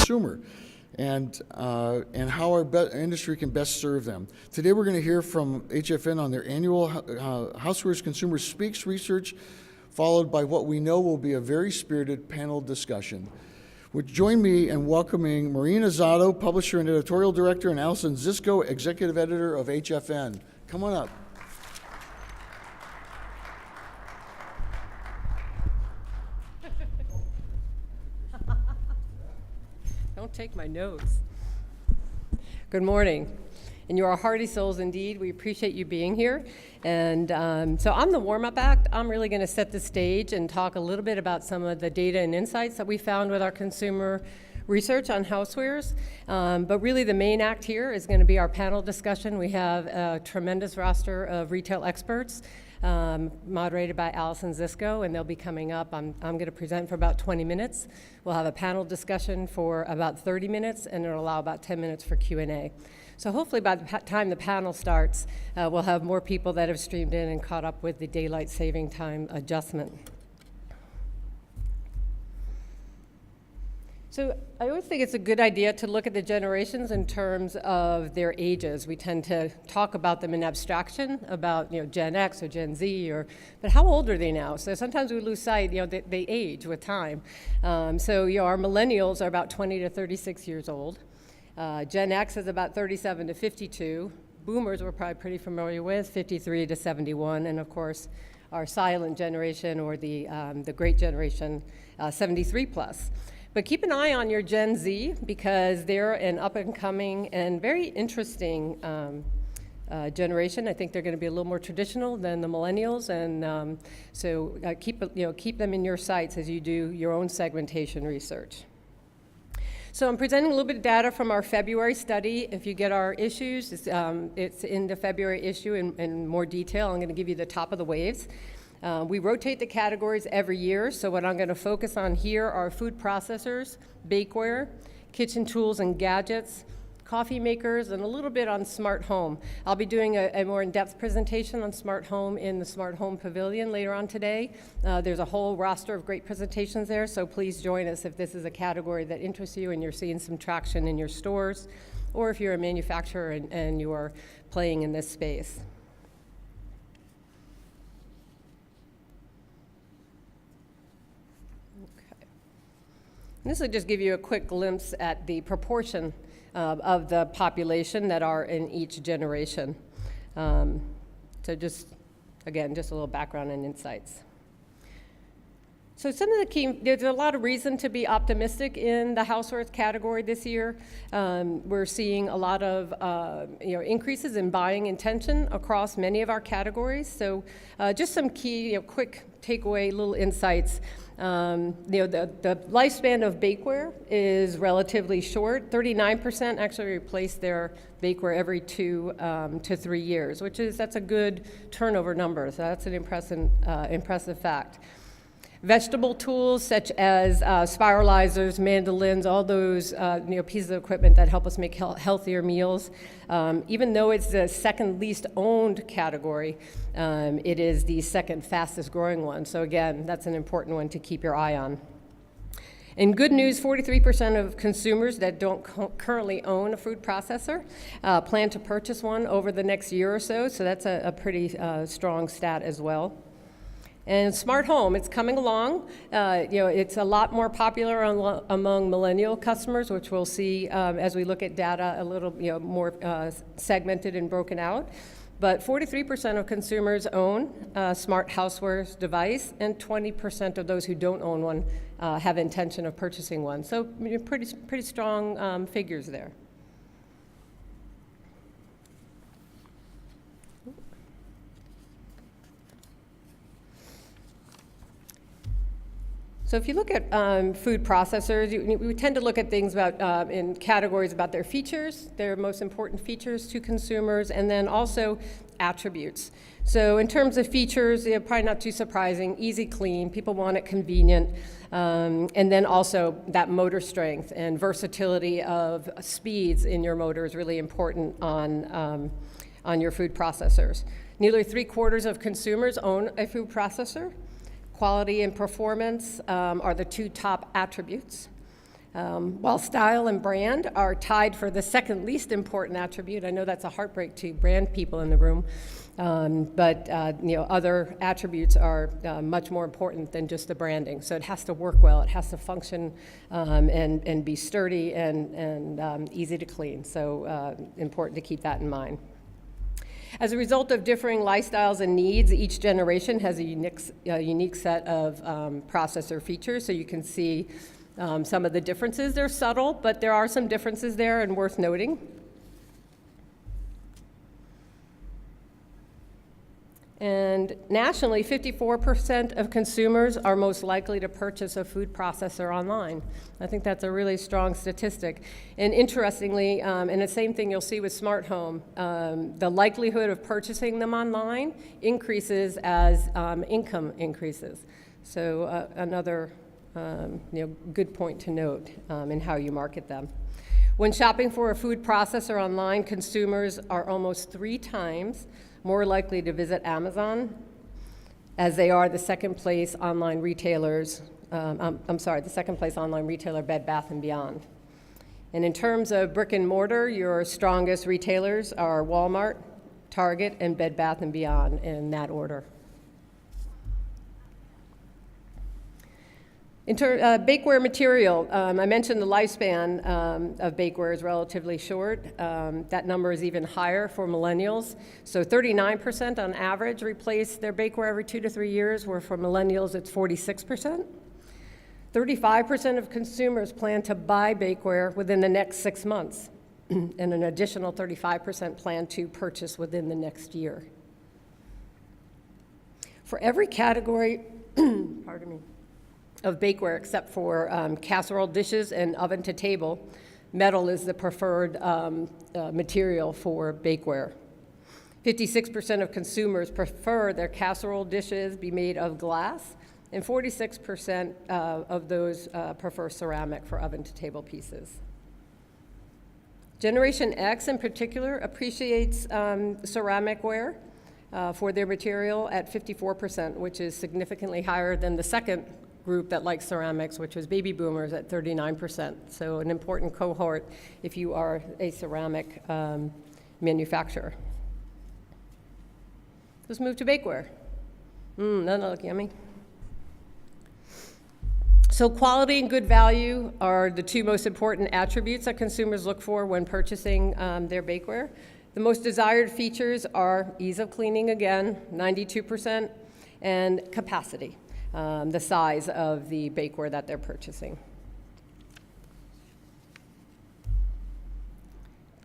consumer and how our industry can best serve them. Today we're going to hear from HFN on their annual Housewares Consumer Speaks research, followed by what we know will be a very spirited panel discussion. Would join me in welcoming Marina Zotto, Publisher and Editorial Director, and Allison Zisco, Executive Editor of HFN. Come on up. Don't take my notes. Good morning. And you are hearty souls indeed. We appreciate you being here. And so I'm the warm-up act. I'm really going to set the stage and talk a little bit about some of the data and insights that we found with our consumer research on housewares. But really the main act here is going to be our panel discussion. We have a tremendous roster of retail experts moderated by Allison Zisco, and they'll be coming up. I'm going to present for about 20 minutes. We'll have a panel discussion for about 30 minutes, and it'll allow about 10 minutes for Q&A. So hopefully by the time the panel starts, we'll have more people that have streamed in and caught up with the daylight saving time adjustment. So I always think it's a good idea to look at the generations in terms of their ages. We tend to talk about them in abstraction, about Gen X or Gen Z, but how old are they now? So sometimes we lose sight, they age with time. Our millennials are about 20 to 36 years old. Gen X is about 37 to 52. Boomers we're probably pretty familiar with, 53 to 71, and of course our silent generation, or the great generation, 73 plus. But keep an eye on your Gen Z, because they're an up-and-coming and very interesting generation. I think they're going to be a little more traditional than the millennials, and so keep them in your sights as you do your own segmentation research. So I'm presenting a little bit of data from our February study. If you get our issues, it's in the February issue in more detail. I'm going to give you the top of the waves. We rotate the categories every year, so what I'm going to focus on here are food processors, bakeware, kitchen tools and gadgets, coffee makers, and a little bit on smart home. I'll be doing a more in-depth presentation on smart home in the Smart Home Pavilion later on today. There's a whole roster of great presentations there, so please join us if this is a category that interests you and you're seeing some traction in your stores, or if you're a manufacturer and you are playing in this space. This will just give you a quick glimpse at the proportion of the population that are in each generation. So just a little background and insights. So some of the key, there's a lot of reason to be optimistic in the housewares category this year. We're seeing a lot of increases in buying intention across many of our categories. So just some key, quick takeaway, little insights. The lifespan of bakeware is relatively short. 39% actually replace their bakeware every 2 to 3 years, that's a good turnover number. So that's an impressive fact. Vegetable tools such as spiralizers, mandolins, all those pieces of equipment that help us make healthier meals. Even though it's the second least owned category, it is the second fastest growing one. So again, that's an important one to keep your eye on. And good news, 43% of consumers that don't currently own a food processor plan to purchase one over the next year or so. So that's a pretty strong stat as well. And smart home, it's coming along. It's a lot more popular among millennial customers, which we'll see as we look at data a little more segmented and broken out. But 43% of consumers own a smart housewares device, and 20% of those who don't own one have intention of purchasing one. So pretty strong figures there. So if you look at food processors, we tend to look at things about in categories about their features, their most important features to consumers, and then also attributes. So in terms of features, probably not too surprising, easy clean, people want it convenient, and then also that motor strength and versatility of speeds in your motor is really important on your food processors. Nearly 3/4 of consumers own a food processor. Quality and performance are the two top attributes. While style and brand are tied for the second least important attribute, I know that's a heartbreak to brand people in the room, but other attributes are much more important than just the branding. So it has to work well, it has to function and be sturdy and easy to clean. So important to keep that in mind. As a result of differing lifestyles and needs, each generation has a unique set of processor features. So you can see some of the differences. They're subtle, but there are some differences there and worth noting. And nationally, 54% of consumers are most likely to purchase a food processor online. I think that's a really strong statistic. And interestingly, and the same thing you'll see with smart home, the likelihood of purchasing them online increases as income increases. So another good point to note in how you market them. When shopping for a food processor online, consumers are almost 3 times more likely to visit Amazon as they are the second place online retailers, the second place online retailer, Bed Bath & Beyond. And in terms of brick and mortar, your strongest retailers are Walmart, Target, and Bed Bath & Beyond in that order. Bakeware material, I mentioned the lifespan of bakeware is relatively short. That number is even higher for millennials. So 39% on average replace their bakeware every 2 to 3 years, where for millennials it's 46%. 35% of consumers plan to buy bakeware within the next 6 months, and an additional 35% plan to purchase within the next year. For every category, pardon me, of bakeware except for casserole dishes and oven to table, metal is the preferred material for bakeware. 56% of consumers prefer their casserole dishes be made of glass, and 46% of those prefer ceramic for oven to table pieces. Generation X in particular appreciates ceramic ware for their material at 54%, which is significantly higher than the second group that likes ceramics, which was baby boomers at 39%. So an important cohort if you are a ceramic manufacturer. Let's move to bakeware. Doesn't that look yummy? So quality and good value are the 2 most important attributes that consumers look for when purchasing their bakeware. The most desired features are ease of cleaning, again, 92%, and capacity. The size of the bakeware that they're purchasing.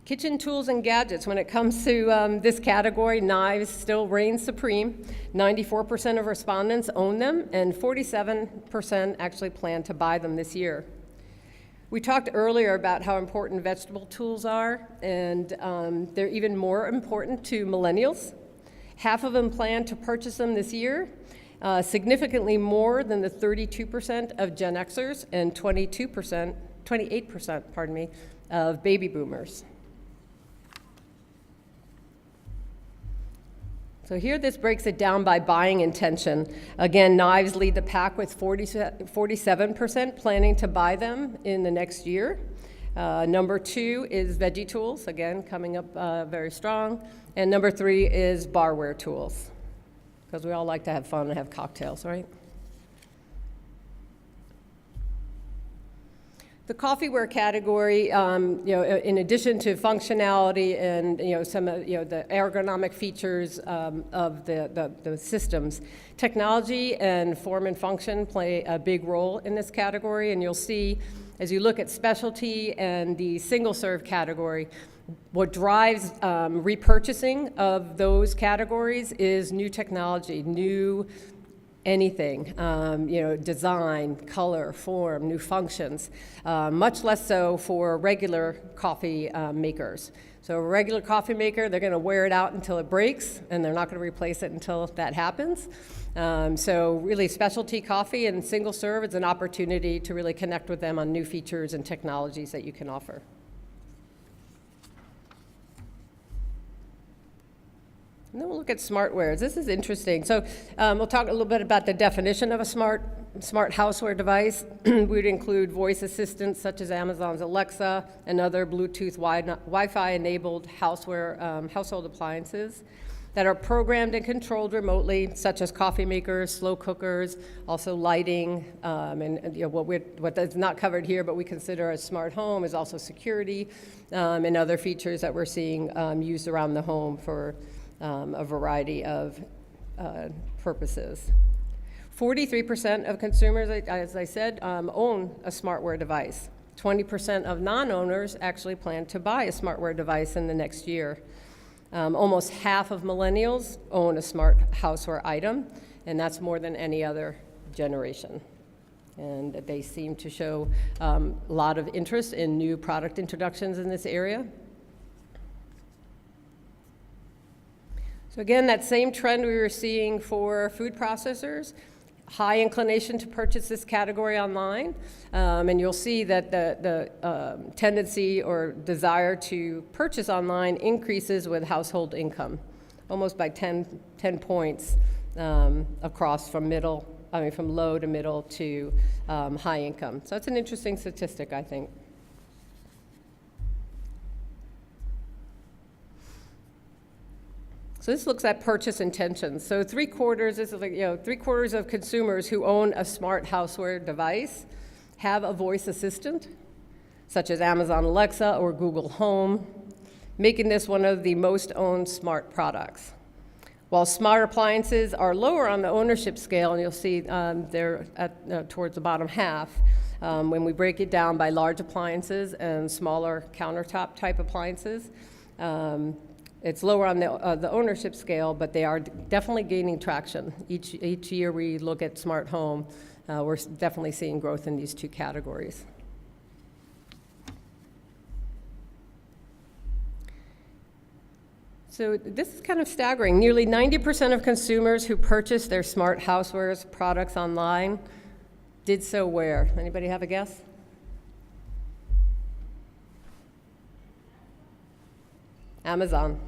Kitchen tools and gadgets. When it comes to this category, knives still reign supreme. 94% of respondents own them, and 47% actually plan to buy them this year. We talked earlier about how important vegetable tools are, and they're even more important to millennials. Half of them plan to purchase them this year. Significantly more than the 32% of Gen Xers and 28% of baby boomers. So here this breaks it down by buying intention. Again, knives lead the pack with 47% planning to buy them in the next year. Number 2 is veggie tools, again, coming up very strong. And number 3 is barware tools, because we all like to have fun and have cocktails, right? The coffeeware category, in addition to functionality and some of the ergonomic features of the systems, technology and form and function play a big role in this category. And you'll see, as you look at specialty and the single-serve category, what drives repurchasing of those categories is new technology, new anything, design, color, form, new functions, much less so for regular coffee makers. So a regular coffee maker, they're going to wear it out until it breaks, and they're not going to replace it until that happens. So really specialty coffee and single serve is an opportunity to really connect with them on new features and technologies that you can offer. And then we'll look at smartwares. This is interesting. So we'll talk a little bit about the definition of a smart houseware device. We would include voice assistants such as Amazon's Alexa and other Bluetooth Wi-Fi enabled household appliances that are programmed and controlled remotely, such as coffee makers, slow cookers, also lighting, and what is not covered here, but we consider a smart home is also security and other features that we're seeing used around the home for a variety of purposes. 43% of consumers, as I said, own a smartware device. 20% of non-owners actually plan to buy a smartware device in the next year. Almost half of millennials own a smart houseware item, and that's more than any other generation. And they seem to show a lot of interest in new product introductions in this area. So again, that same trend we were seeing for food processors, high inclination to purchase this category online, and you'll see that the tendency or desire to purchase online increases with household income, almost by 10 points across from low to middle to high income. So that's an interesting statistic, I think. So this looks at purchase intentions. So this is like, 3/4 of consumers who own a smart houseware device have a voice assistant, such as Amazon Alexa or Google Home, making this one of the most owned smart products. While smart appliances are lower on the ownership scale, and you'll see they're towards the bottom half, when we break it down by large appliances and smaller countertop type appliances, it's lower on the ownership scale, but they are definitely gaining traction. Each year we look at smart home, we're definitely seeing growth in these two categories. So this is kind of staggering. Nearly 90% of consumers who purchase their smart housewares products online did so where? Anybody have a guess? Amazon.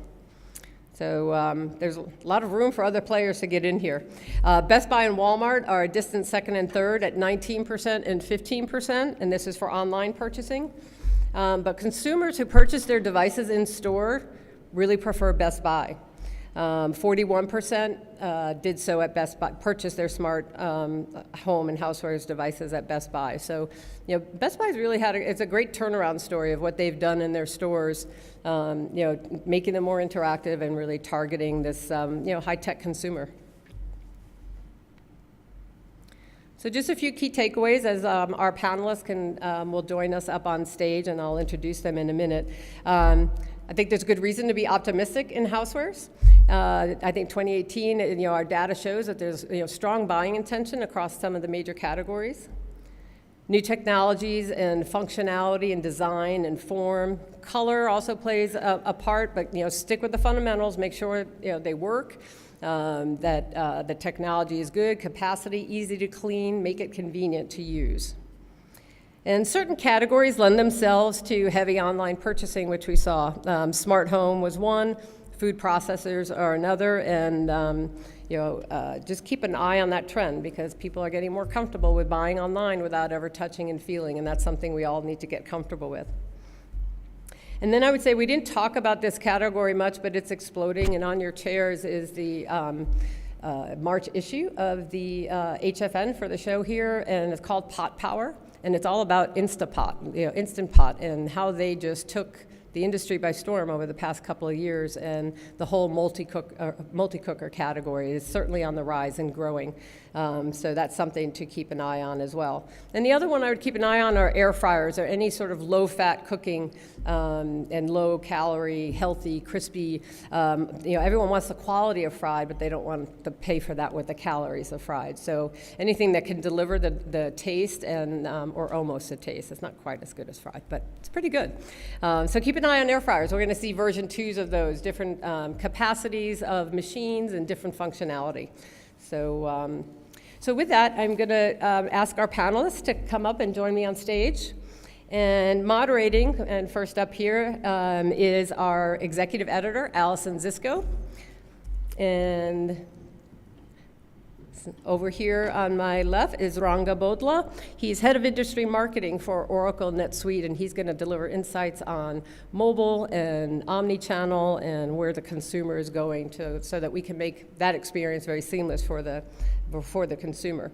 So there's a lot of room for other players to get in here. Best Buy and Walmart are a distant second and third at 19% and 15%, and this is for online purchasing. But consumers who purchase their devices in store really prefer Best Buy. 41% did so at Best Buy, purchased their smart home and housewares devices at Best Buy. So, Best Buy's really it's a great turnaround story of what they've done in their stores, making them more interactive and really targeting this, high-tech consumer. So just a few key takeaways as our panelists will join us up on stage, and I'll introduce them in a minute. I think there's good reason to be optimistic in housewares. I think 2018, our data shows that there's strong buying intention across some of the major categories. New technologies and functionality and design and form. Color also plays a part, but stick with the fundamentals, make sure they work, that the technology is good, capacity, easy to clean, make it convenient to use. And certain categories lend themselves to heavy online purchasing, which we saw. Smart home was one, food processors are another, and just keep an eye on that trend because people are getting more comfortable with buying online without ever touching and feeling, and that's something we all need to get comfortable with. And then I would say we didn't talk about this category much, but it's exploding, and on your chairs is the March issue of the HFN for the show here, and it's called Pot Power. And it's all about Instant Pot, and how they just took the industry by storm over the past couple of years, and the whole multi-cooker category is certainly on the rise and growing. So that's something to keep an eye on as well. And the other one I would keep an eye on are air fryers or any sort of low-fat cooking and low-calorie, healthy, crispy. Everyone wants the quality of fried, but they don't want to pay for that with the calories of fried. So anything that can deliver the taste and or almost the taste. It's not quite as good as fried, but it's pretty good. So keep an eye on air fryers. We're going to see version 2s of those, different capacities of machines and different functionality. So with that, I'm going to ask our panelists to come up and join me on stage. And moderating, and first up here is our executive editor, Allison Zisco. And over here on my left is Ranga Bodla. He's head of industry marketing for Oracle NetSuite, and he's going to deliver insights on mobile and omni-channel and where the consumer is going to, so that we can make that experience very seamless for the consumer.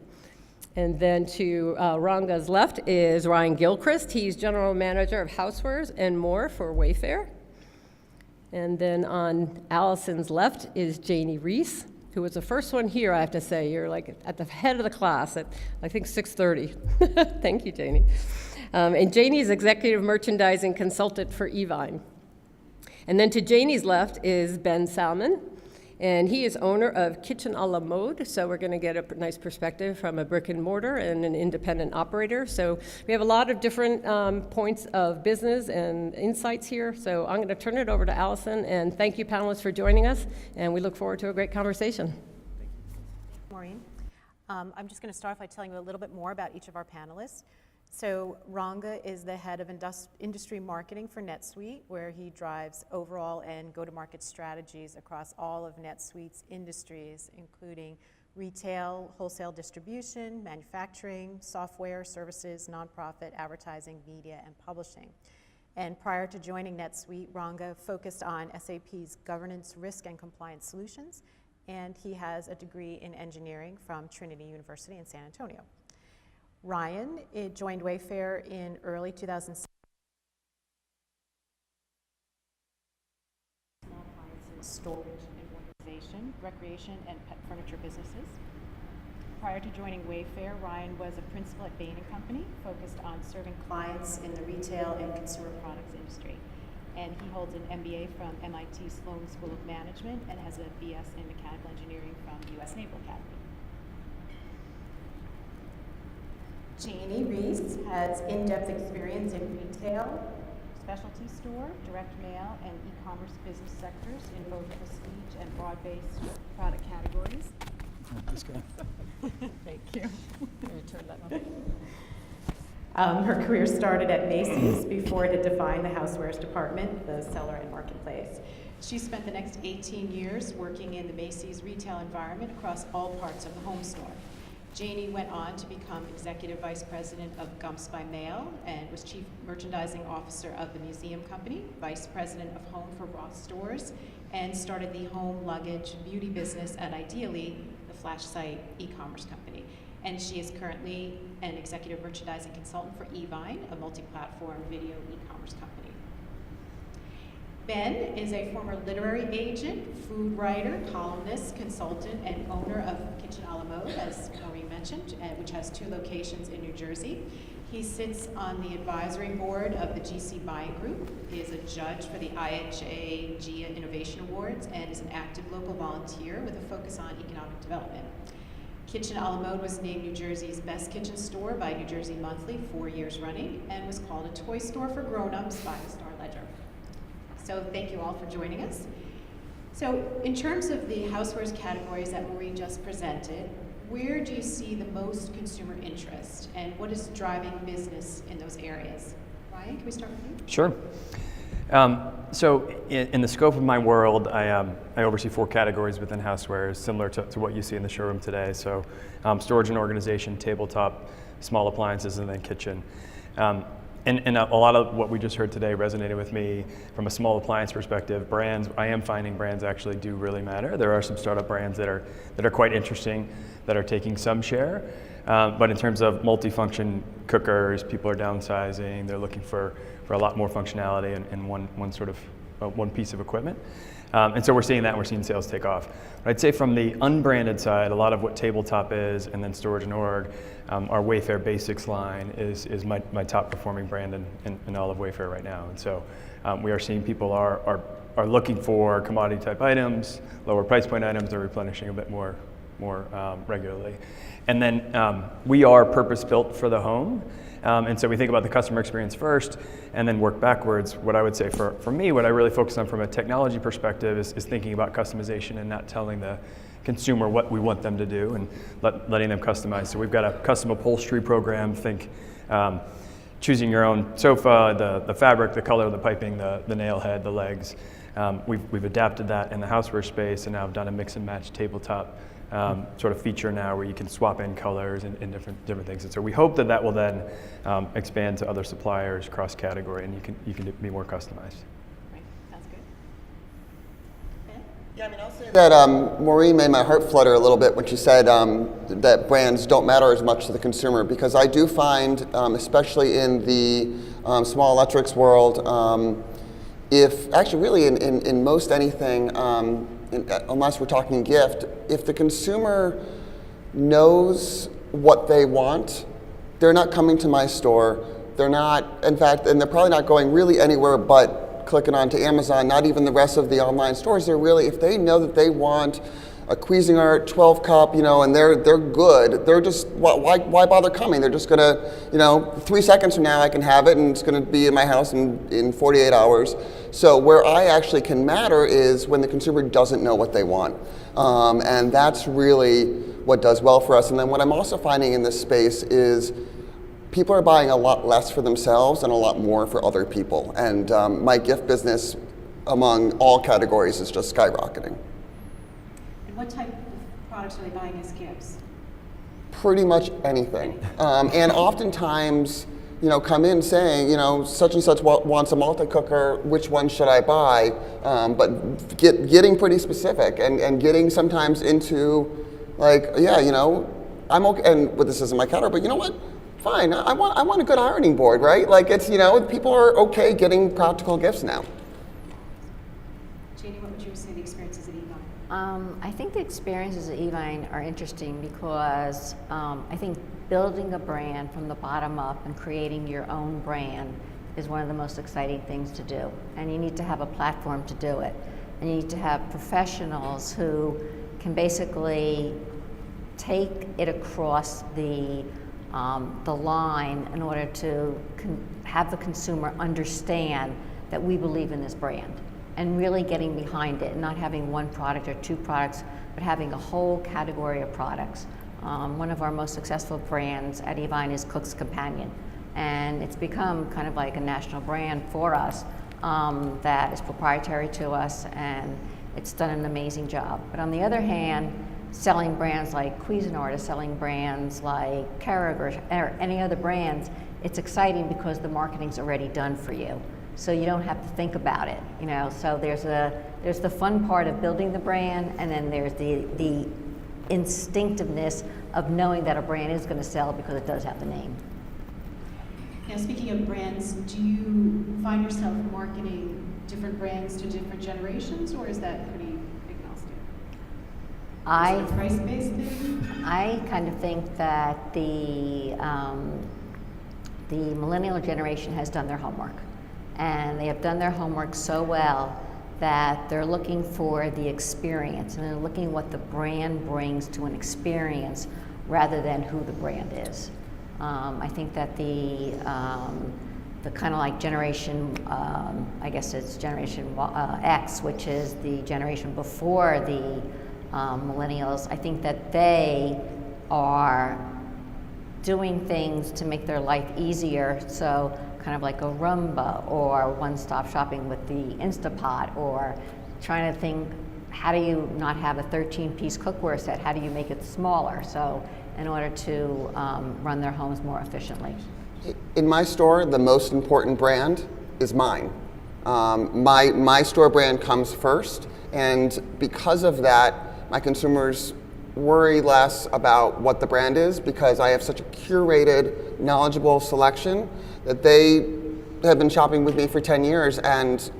And then to Ranga's left is Ryan Gilchrist. He's general manager of Housewares and more for Wayfair. And then on Allison's left is Janie Reese, who was the first one here, I have to say. You're like at the head of the class at, I think, 6:30. Thank you, Janie. And Janie is executive merchandising consultant for Evine. And then to Janie's left is Ben Salmon, and he is owner of Kitchen a la Mode. So we're going to get a nice perspective from a brick and mortar and an independent operator. So we have a lot of different points of business and insights here. So I'm going to turn it over to Allison, and thank you, panelists, for joining us. And we look forward to a great conversation. Maureen. I'm just going to start by telling you a little bit more about each of our panelists. So Ranga is the head of industry marketing for NetSuite, where he drives overall and go-to-market strategies across all of NetSuite's industries, including retail, wholesale distribution, manufacturing, software, services, nonprofit, advertising, media, and publishing. And prior to joining NetSuite, Ranga focused on SAP's governance, risk, and compliance solutions, and he has a degree in engineering from Trinity University in San Antonio. Ryan joined Wayfair in early 2006. Small appliances, storage and organization, recreation, and pet furniture businesses. Prior to joining Wayfair, Ryan was a principal at Bain & Company, focused on serving clients in the retail and consumer products industry. And he holds an MBA from MIT Sloan School of Management and has a BS in mechanical engineering from the U.S. Naval Academy. Janie Reese has in-depth experience in retail, specialty store, direct mail, and e-commerce business sectors in both prestige and broad-based product categories. This guy. Thank you. Turn that on. Her career started at Macy's before it defined the Housewares department, the seller and marketplace. She spent the next 18 years working in the Macy's retail environment across all parts of the home store. Janie went on to become Executive Vice President of Gumps by Mail and was Chief Merchandising Officer of the Museum Company, Vice President of Home for Ross Stores, and started the home luggage beauty business at Ideally, the flash site e-commerce company. And she is currently an Executive Merchandising Consultant for Evine, a multi-platform video e-commerce company. Ben is a former literary agent, food writer, columnist, consultant, and owner of Kitchen a la Mode, as Maureen mentioned, which has 2 locations in New Jersey. He sits on the advisory board of the GC Buying Group. He is a judge for the IHA GIA Innovation Awards and is an active local volunteer with a focus on economic development. Kitchen a la Mode was named New Jersey's best kitchen store by New Jersey Monthly 4 years running and was called a toy store for grown-ups by the Star Ledger. So thank you all for joining us. So in terms of the housewares categories that Maureen just presented, where do you see the most consumer interest and what is driving business in those areas? Ryan, can we start with you? Sure. So in the scope of my world, I oversee 4 categories within housewares, similar to what you see in the showroom today. So storage and organization, tabletop, small appliances, and then kitchen. And a lot of what we just heard today resonated with me from a small appliance perspective. Brands, I am finding brands actually do really matter. There are some startup brands that are quite interesting, that are taking some share. But in terms of multifunction cookers, people are downsizing. They're looking for a lot more functionality in one piece of equipment. And so we're seeing that, and we're seeing sales take off. But I'd say from the unbranded side, a lot of what tabletop is, and then storage and org, our Wayfair Basics line is my top performing brand in all of Wayfair right now. And so we are seeing people are looking for commodity type items, lower price point items. They're replenishing a bit more regularly. And then we are purpose built for the home. And so we think about the customer experience first and then work backwards. What I would say for me, what I really focus on from a technology perspective is thinking about customization and not telling the consumer what we want them to do and letting them customize. So we've got a custom upholstery program. Think choosing your own sofa, the fabric, the color, the piping, the nail head, the legs. We've adapted that in the houseware space and now have done a mix and match tabletop sort of feature now where you can swap in colors and different things. And so we hope that that will then expand to other suppliers cross category, and you can be more customized. Right, sounds good. Ben? Yeah, I mean, I'll say that Maureen made my heart flutter a little bit when she said that brands don't matter as much to the consumer, because I do find, especially in the small electrics world, if actually really in most anything, unless we're talking gift, if the consumer knows what they want, they're not coming to my store. They're not, in fact, and they're probably not going really anywhere but clicking onto Amazon, not even the rest of the online stores. They're really, if they know that they want a Cuisinart 12 cup, and they're good, they're just, why bother coming? They're just gonna, 3 seconds from now I can have it and it's gonna be in my house in 48 hours. So where I actually can matter is when the consumer doesn't know what they want. And that's really what does well for us. And then what I'm also finding in this space is people are buying a lot less for themselves and a lot more for other people. And my gift business among all categories is just skyrocketing. And what type of products are they buying as gifts? Pretty much anything. And oftentimes, come in saying, such and such wants a multi-cooker, which one should I buy? But getting pretty specific and getting sometimes into like, I'm okay, and this isn't my category, but you know what? Fine, I want a good ironing board, right? Like it's, people are okay getting practical gifts now. Janie, what would you say the experiences at Evine? I think the experiences at Evine are interesting because I think building a brand from the bottom up and creating your own brand is one of the most exciting things to do. And you need to have a platform to do it. And you need to have professionals who can basically take it across the line in order to have the consumer understand that we believe in this brand and really getting behind it and not having one product or two products, but having a whole category of products. One of our most successful brands at Evine is Cook's Companion, and it's become kind of like a national brand for us that is proprietary to us, and it's done an amazing job. But on the other hand, selling brands like Cuisinart or selling brands like Keurig or any other brands, it's exciting because the marketing's already done for you. So you don't have to think about it, So there's the fun part of building the brand, and then there's the instinctiveness of knowing that a brand is going to sell because it does have the name. Now, speaking of brands, do you find yourself marketing different brands to different generations, or is that pretty agnostic? Is it a price-based thing? I kind of think that the millennial generation has done their homework, and they have done their homework so well that they're looking for the experience, and they're looking what the brand brings to an experience rather than who the brand is. I think that the kind of like generation, I guess it's Generation X, which is the generation before the millennials, I think that they are doing things to make their life easier. So kind of like a Roomba or one-stop shopping with the Instapot, or trying to think, how do you not have a 13-piece cookware set? How do you make it smaller? So in order to run their homes more efficiently. In my store, the most important brand is mine. My store brand comes first, and because of that, my consumers worry less about what the brand is, because I have such a curated, knowledgeable selection that they have been shopping with me for 10 years and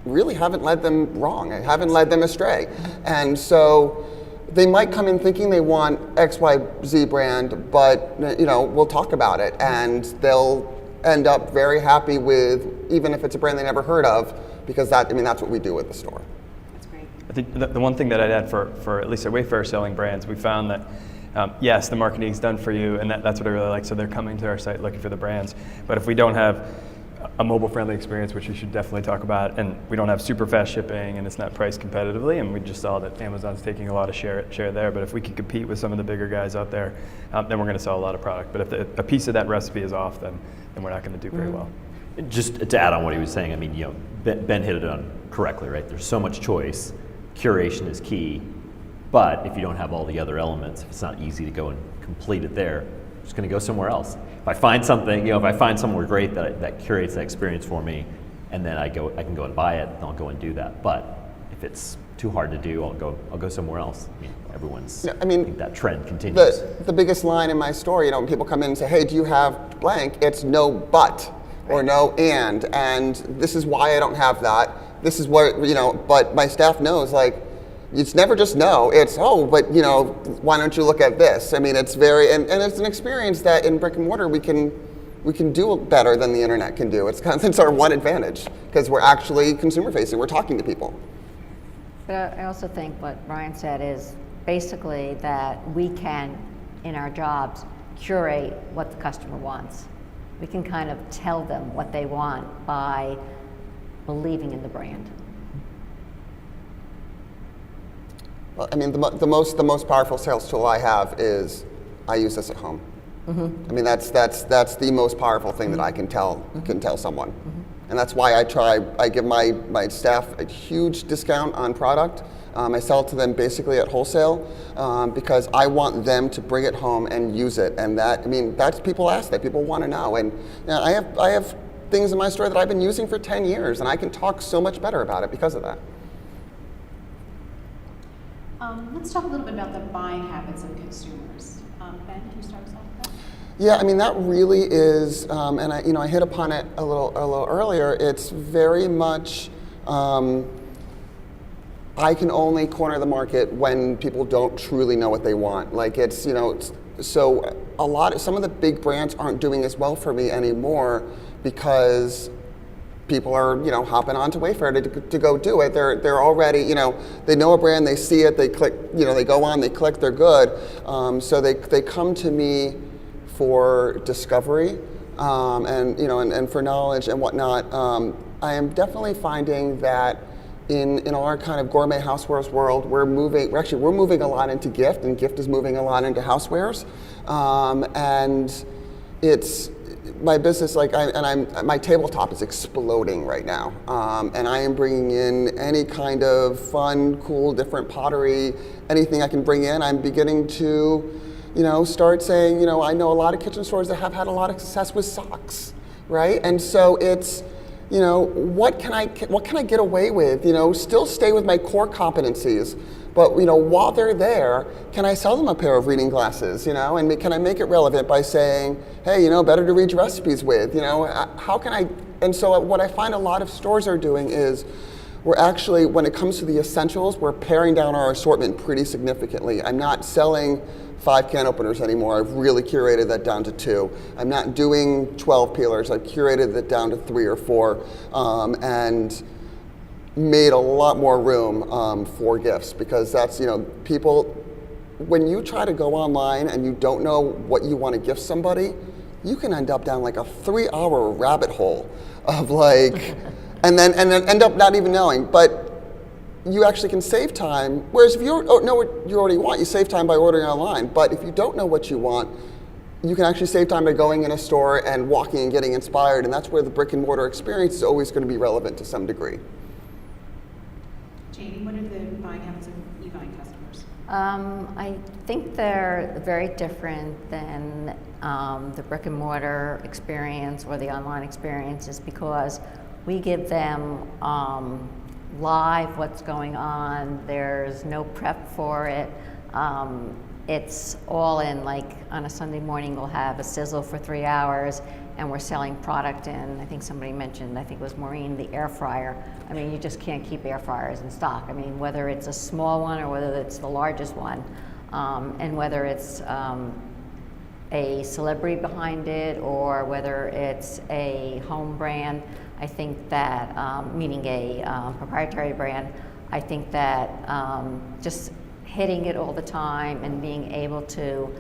really haven't led them wrong. I haven't led them astray. And so they might come in thinking they want XYZ brand, but we'll talk about it, and they'll end up very happy with, even if it's a brand they never heard of, because that's what we do at the store. That's great. I think the one thing that I'd add for at least at Wayfair selling brands, we found that yes, the marketing's done for you, and that's what I really like. So they're coming to our site looking for the brands. But if we don't have a mobile-friendly experience, which we should definitely talk about, and we don't have super fast shipping, and it's not priced competitively, and we just saw that Amazon's taking a lot of share there. But if we can compete with some of the bigger guys out there, then we're going to sell a lot of product. But if a piece of that recipe is off, then we're not going to do very well. Just to add on what he was saying, I mean, Ben hit it on correctly, right? There's so much choice. Curation is key, but if you don't have all the other elements, if it's not easy to go and complete it there, I'm just going to go somewhere else. If I find something, if I find somewhere great that curates that experience for me, and then I can go and buy it, then I'll go and do that. But if it's too hard to do, I'll go somewhere else. I mean, everyone's. I think that trend continues. The biggest line in my store, when people come in and say, "Hey, do you have blank?" It's no but or no and this is why I don't have that. This is what But my staff knows, like, it's never just no. It's but why don't you look at this? I mean, it's very and it's an experience that in brick and mortar we can do better than the internet can do. It's our one advantage because we're actually consumer facing. We're talking to people. But I also think what Ryan said is basically that we can, in our jobs, curate what the customer wants. We can kind of tell them what they want by believing in the brand. Well, I mean, the most powerful sales tool I have is I use this at home. I mean, that's the most powerful thing that I can tell someone. And that's why I give my staff a huge discount on product. I sell it to them basically at wholesale because I want them to bring it home and use it. And that's people ask that. People want to know. And I have things in my store that I've been using for 10 years, and I can talk so much better about it because of that. Let's talk a little bit about the buying habits of consumers. Ben, can you start us off with that? Yeah, I mean, that really is, and I hit upon it a little earlier. It's very much, I can only corner the market when people don't truly know what they want. Like so some of the big brands aren't doing as well for me anymore because people are, hopping onto Wayfair to go do it. They're already, they know a brand, they see it, they click, they go on, they click, they're good. So they come to me for discovery, and for knowledge and whatnot. I am definitely finding that in our kind of gourmet housewares world, we're moving a lot into gift, and gift is moving a lot into housewares, and it's my business. My tabletop is exploding right now, and I am bringing in any kind of fun, cool, different pottery, anything I can bring in. I'm beginning to start saying, I know a lot of kitchen stores that have had a lot of success with socks, right? And so it's, what can I get away with? Still stay with my core competencies, but while they're there, can I sell them a pair of reading glasses? And can I make it relevant by saying, hey, better to read your recipes with? How can I? And so what I find a lot of stores are doing is, we're actually, when it comes to the essentials, we're paring down our assortment pretty significantly. I'm not selling 5 can openers anymore. I've really curated that down to 2. I'm not doing 12 peelers. I've curated that down to 3 or 4, and made a lot more room for gifts, because that's, people, when you try to go online and you don't know what you want to gift somebody, you can end up down like a 3-hour rabbit hole of and then end up not even knowing. But you actually can save time. Whereas if you know what you already want, you save time by ordering online. But if you don't know what you want, you can actually save time by going in a store and walking and getting inspired. And that's where the brick and mortar experience is always going to be relevant to some degree. Janie, what are the buying habits of Evine customers? I think they're very different than the brick and mortar experience or the online experiences, because we give them live what's going on. There's no prep for it. It's all in, like on a Sunday morning we'll have a sizzle for 3 hours and we're selling product in, I think somebody mentioned, I think it was Maureen, the air fryer. I mean, you just can't keep air fryers in stock. I mean, whether it's a small one or whether it's the largest one, and whether it's a celebrity behind it or whether it's a home brand, I think that, meaning a proprietary brand, I think that just hitting it all the time and being able to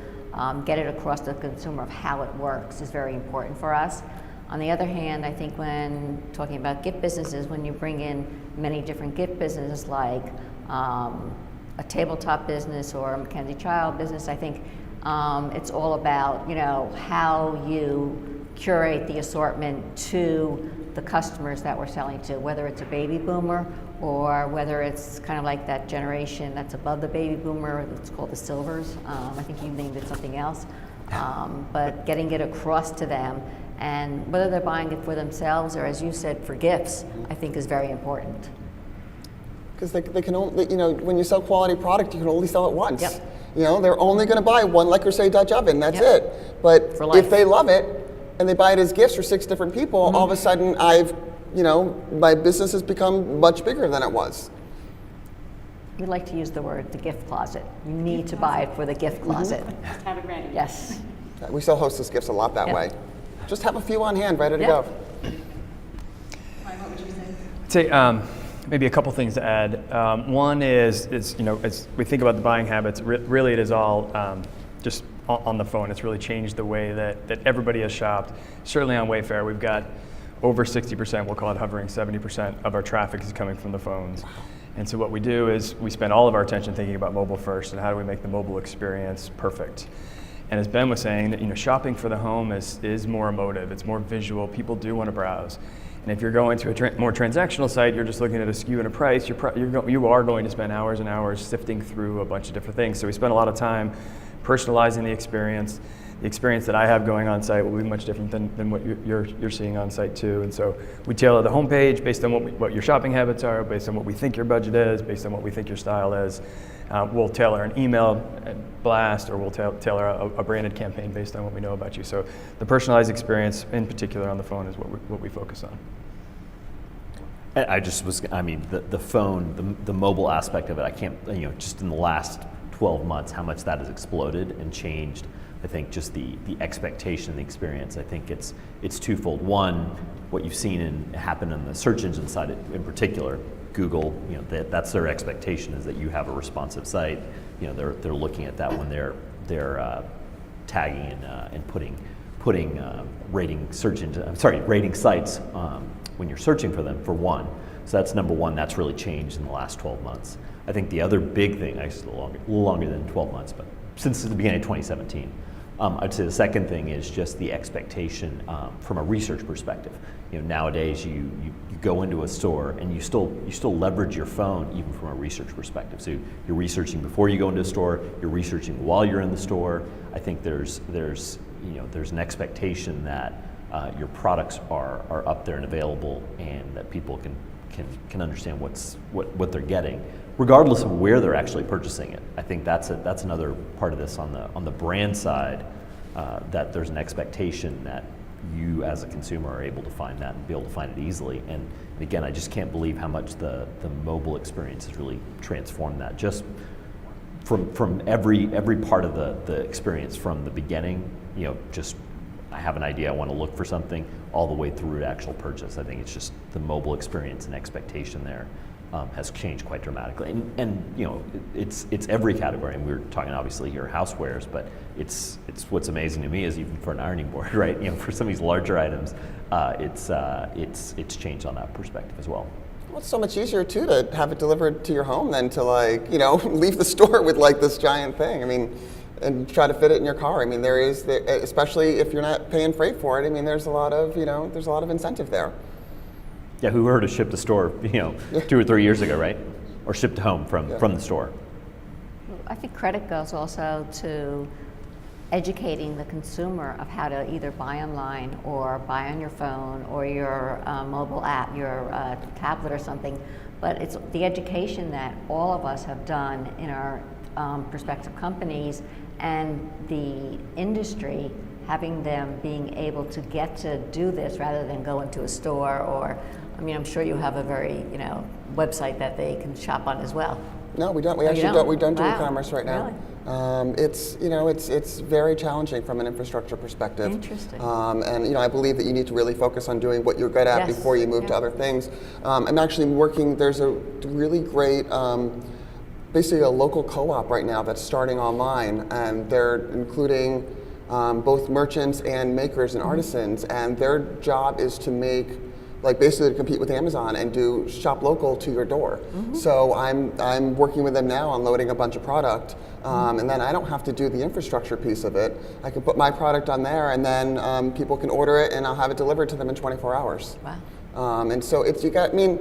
get it across to the consumer of how it works is very important for us. On the other hand, I think when talking about gift businesses, when you bring in many different gift businesses like a tabletop business or a Mackenzie Child business, I think it's all about how you curate the assortment to the customers that we're selling to, whether it's a baby boomer or whether it's kind of like that generation that's above the baby boomer. It's called the silvers. I think you named it something else. But getting it across to them, and whether they're buying it for themselves or, as you said, for gifts, I think is very important. Because they can only, when you sell quality product, you can only sell it once. Yep. They're only going to buy one Le Creuset Dutch oven. That's Yep. it. But For life. if they love it and they buy it as gifts for 6 different people, all of a sudden my business has become much bigger than it was. We like to use the word the gift closet. You need to buy it for the gift closet. Just have it ready. Yes. We sell Hostess gifts a lot that Yep. way. Just have a few on hand, ready to Yep. go. Mike, what would you say? I'd say maybe a couple things to add. One is as we think about the buying habits, really it is all just on the phone. It's really changed the way that everybody has shopped. Certainly on Wayfair, we've got over 60%, we'll call it hovering 70% of our traffic is coming from the phones. And so what we do is we spend all of our attention thinking about mobile first and how do we make the mobile experience perfect. And as Ben was saying, that shopping for the home is more emotive, it's more visual, people do want to browse. And if you're going to a more transactional site, you're just looking at a SKU and a price, you are going to spend hours and hours sifting through a bunch of different things. So we spend a lot of time personalizing the experience. The experience that I have going on site will be much different than what you're seeing on site too. And so we tailor the homepage based on what your shopping habits are, based on what we think your budget is, based on what we think your style is. We'll tailor an email blast, or we'll tailor a branded campaign based on what we know about you. So the personalized experience, in particular on the phone, is what we focus on. The phone, the mobile aspect of it, I can't, just in the last 12 months, how much that has exploded and changed. I think just the expectation, the experience, I think it's twofold. One, what you've seen happen in the search engine side in particular, Google, that's their expectation, is that you have a responsive site. They're looking at that when they're tagging and putting rating sites when you're searching for them, for one. So that's number one. That's really changed in the last 12 months. I think the other big thing, actually a little longer than 12 months, but since the beginning of 2017, I'd say the second thing is just the expectation from a research perspective. Nowadays you go into a store and you still leverage your phone even from a research perspective. So you're researching before you go into a store, you're researching while you're in the store. I think there's an expectation that your products are up there and available, and that people can understand what they're getting, regardless of where they're actually purchasing it. I think that's another part of this on the brand side, that there's an expectation that you as a consumer are able to find that and be able to find it easily. And again, I just can't believe how much the mobile experience has really transformed that. Just from every part of the experience, from the beginning, just I have an idea, I want to look for something, all the way through to actual purchase. I think it's just the mobile experience and expectation there has changed quite dramatically. And it's every category. And we're talking obviously here housewares, but it's what's amazing to me is even for an ironing board, right? For some of these larger items, it's changed on that perspective as well. Well, it's so much easier too to have it delivered to your home than to leave the store with this giant thing. And try to fit it in your car. Especially if you're not paying freight for it. There's a lot of incentive there. Yeah, who heard of ship to store, 2 or 3 years ago, right? Or ship to home from the store. I think credit goes also to educating the consumer of how to either buy online or buy on your phone or your mobile app, your tablet or something. But it's the education that all of us have done in our prospective companies and the industry, having them being able to get to do this rather than go into a store or, I'm sure you have a very, website that they can shop on as well. No, we don't. We don't do Wow. e-commerce right now. Really? It's very challenging from an infrastructure perspective. Interesting. And I believe that you need to really focus on doing what you're good at Yes. before you move to Yeah. other things. I'm actually working. There's a really great. Basically a local co-op right now that's starting online, and they're including both merchants and makers and artisans, and their job is to make like basically to compete with Amazon and do shop local to your door. So I'm working with them now on loading a bunch of product, and then I don't have to do the infrastructure piece of it. I can put my product on there, and then people can order it, and I'll have it delivered to them in 24 hours. Wow. And so it's I mean,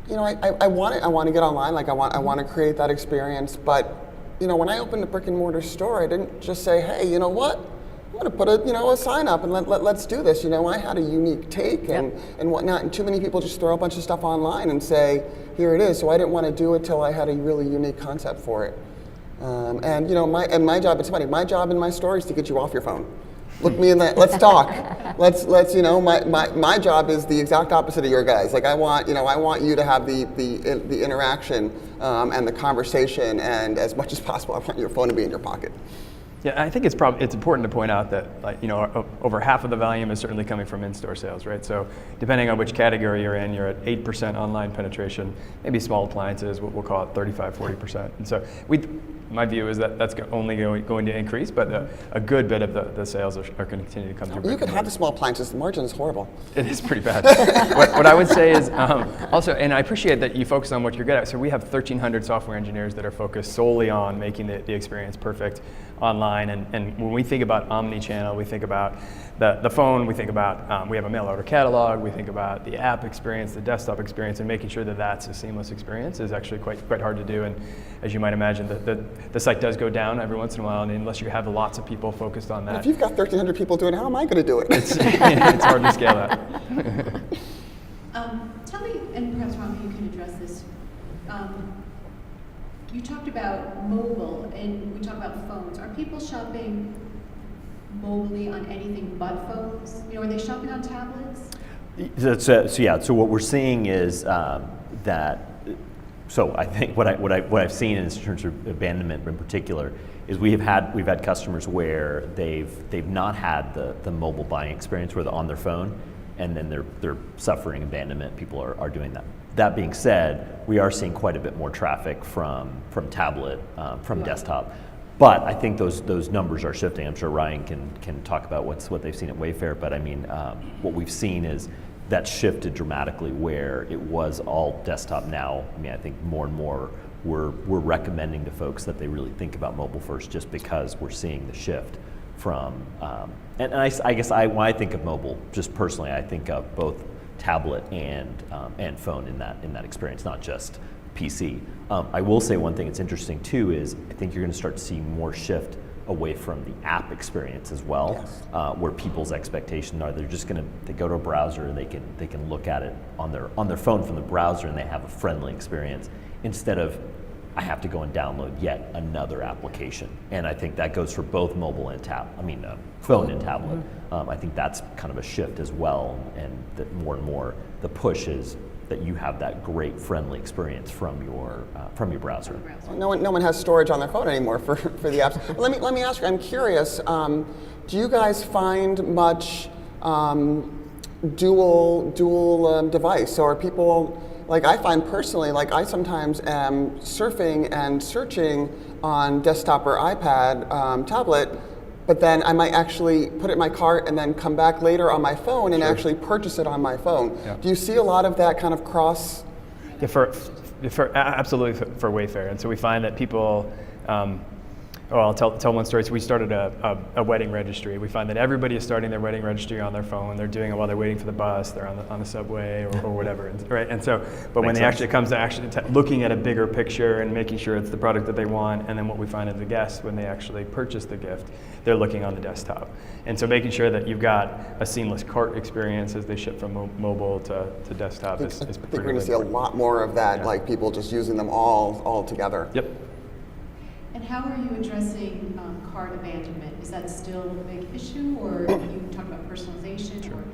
you know, I want to get online. Like I want to create that experience, but you know, when I opened a brick and mortar store, I didn't just say, hey, you know what? I'm going to put a sign up and let's do this. You know, I had a unique take and whatnot, and too many people just throw a bunch of stuff online and say, here it is. So I didn't want to do it till I had a really unique concept for it. And you know, my job, it's funny, my job in my store is to get you off your phone. Look me in that. Let's talk. Let's. You know, my job is the exact opposite of your guys. Like I want you to have the interaction and the conversation, and as much as possible, I want your phone to be in your pocket. Yeah, I think it's important to point out that, like, you know, over half of the volume is certainly coming from in-store sales, right? So depending on which category you're in, you're at 8% online penetration. Maybe small appliances, we'll call it 35, 40%. And so my view is that that's only going to increase, but a good bit of the sales are going to continue to come through. You can have the small appliances. The margin is horrible. It is pretty bad. What I would say is also, and I appreciate that you focus on what you're good at. So we have 1,300 software engineers that are focused solely on making the experience perfect online. And when we think about omni-channel, we think about the phone, we think about, we have a mail order catalog, we think about the app experience, the desktop experience, and making sure that that's a seamless experience is actually quite hard to do. And as you might imagine, the site does go down every once in a while, and unless you have lots of people focused on that. If you've got 1,300 people doing it, how am I going to do it? It's hard to scale that. Tell me, and perhaps Ron, you can address this. You talked about mobile, and we talked about phones. Are people shopping mobilely on anything but phones? You know, are they shopping on tablets? So what we're seeing is that. So I think what I've seen in terms of abandonment in particular is we've had customers where they've not had the mobile buying experience where they're on their phone, and then they're suffering abandonment. People are doing that. That being said, we are seeing quite a bit more traffic from tablet, from desktop. But I think those numbers are shifting. I'm sure Ryan can talk about what they've seen at Wayfair. But I mean, what we've seen is that shifted dramatically where it was all desktop now. I mean, I think more and more we're recommending to folks that they really think about mobile first, just because we're seeing the shift from. And I guess when I think of mobile, just personally, I think of both tablet and phone in that experience, not just PC. I will say one thing that's interesting too is I think you're going to start to see more shift away from the app experience as well, yes. Where people's expectations are they're just they go to a browser and they can look at it on their phone from the browser and they have a friendly experience instead of I have to go and download yet another application. And I think that goes for both mobile and phone and tablet. I think that's kind of a shift as well, and that more and more the push is that you have that great friendly experience from your browser. No one has storage on their phone anymore for the apps. Let me ask you. I'm curious. Do you guys find much dual device? So are people like I find personally? Like I sometimes am surfing and searching on desktop or iPad, tablet. But then I might actually put it in my cart and then come back later on my phone and actually purchase it on my phone. Yeah. Do you see a lot of that kind of cross? Yeah, absolutely for Wayfair. And so we find that people, I'll tell one story. So we started a wedding registry. We find that everybody is starting their wedding registry on their phone. They're doing it while they're waiting for the bus. They're on the subway or whatever, right? And so, but when it comes to looking at a bigger picture and making sure it's the product that they want, and then what we find as the guests when they actually purchase the gift, they're looking on the desktop. And so making sure that you've got a seamless cart experience as they ship from mobile to desktop is pretty important. I think we're going to see a lot more of that, like people just using them all together. Yep. And how are you addressing cart abandonment? Is that still a big issue, or you talk about personalization? Sure.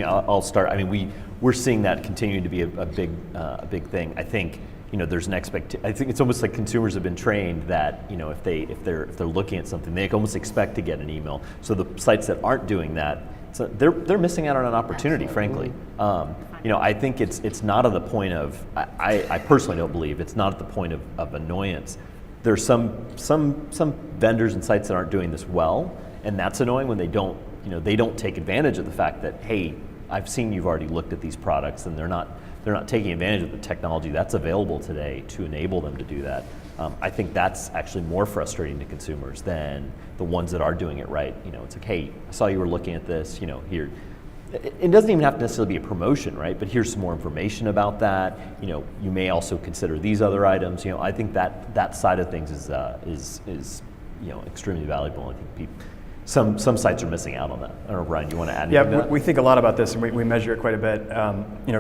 I'll start. I mean, we're seeing that continue to be a big thing. I think there's an I think it's almost like consumers have been trained that if they're looking at something, they almost expect to get an email. So the sites that aren't doing that, so they're missing out on an opportunity, frankly. I think it's not at the point of. I personally don't believe it's not at the point of annoyance. There's some vendors and sites that aren't doing this well, and that's annoying when they don't take advantage of the fact that hey, I've seen you've already looked at these products, and they're not taking advantage of the technology that's available today to enable them to do that. I think that's actually more frustrating to consumers than the ones that are doing it right. It's like, hey, I saw you were looking at this. Here. It doesn't even have to necessarily be a promotion, right? But here's some more information about that. You may also consider these other items. I think that side of things is extremely valuable. I think some sites are missing out on that. I don't know, Brian, do you want to add anything to that? We think a lot about this, and we measure it quite a bit.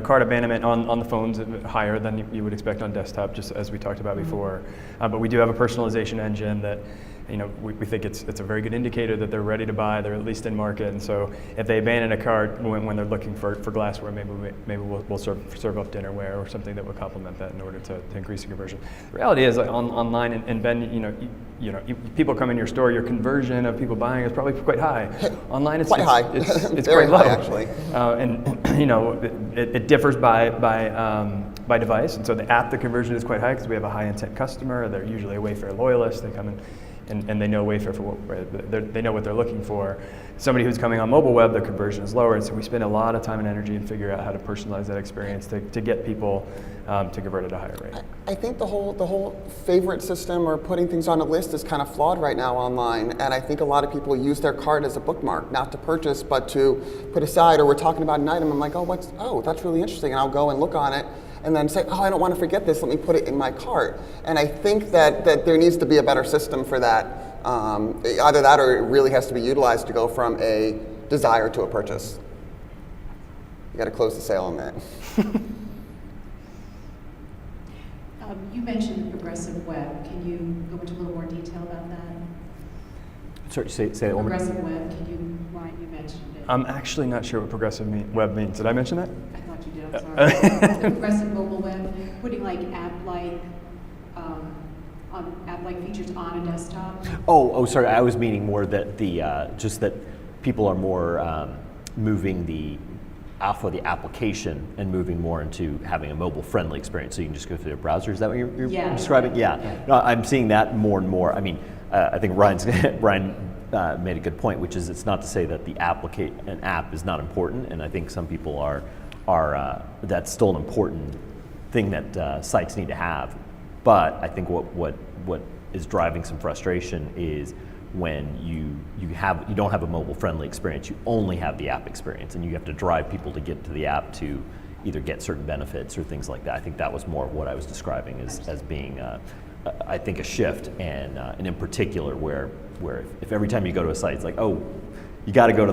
Cart abandonment on the phones higher than you would expect on desktop, just as we talked about before. But we do have a personalization engine that we think it's a very good indicator that they're ready to buy. They're at least in market, and so if they abandon a cart when they're looking for glassware, maybe we'll serve up dinnerware or something that would complement that in order to increase the conversion. The reality is, online, and Ben, people come in your store, your conversion of people buying is probably quite high. Online, it's quite high. It's very quite high, low, actually. it differs by device, and so the app, the conversion is quite high because we have a high intent customer. They're usually a Wayfair loyalist. They come in. And they know Wayfair for what they know what they're looking for. Somebody who's coming on mobile web, the conversion is lower, and so we spend a lot of time and energy and figure out how to personalize that experience to get people to convert at a higher rate. I think the whole favorite system or putting things on a list is kind of flawed right now online, and I think a lot of people use their cart as a bookmark, not to purchase, but to put aside. Or we're talking about an item, I'm like, that's really interesting, and I'll go and look on it. And then say, I don't want to forget this, let me put it in my cart. And I think that there needs to be a better system for that. Either that or it really has to be utilized to go from a desire to a purchase. You got to close the sale on that. You mentioned progressive web. Can you go into a little more detail about that? Sorry, say that one more time. Progressive web, Ryan, you mentioned it. I'm actually not sure what progressive web means. Did I mention that? I thought you did, I'm sorry. The progressive mobile web, putting like app-like features on a desktop. Oh, sorry. I was meaning more that just that people are more moving the alpha, the application, and moving more into having a mobile-friendly experience. So you can just go through their browser. Is that what you're describing? Yeah. No, I'm seeing that more and more. I mean, I think Ryan made a good point, which is it's not to say that an app is not important, and I think some people are that's still an important thing that sites need to have. But I think what is driving some frustration is when you don't have a mobile friendly experience, you only have the app experience, and you have to drive people to get to the app to either get certain benefits or things like that. I think that was more of what I was describing as being I think a shift, and in particular where if every time you go to a site it's like, oh, you got to go to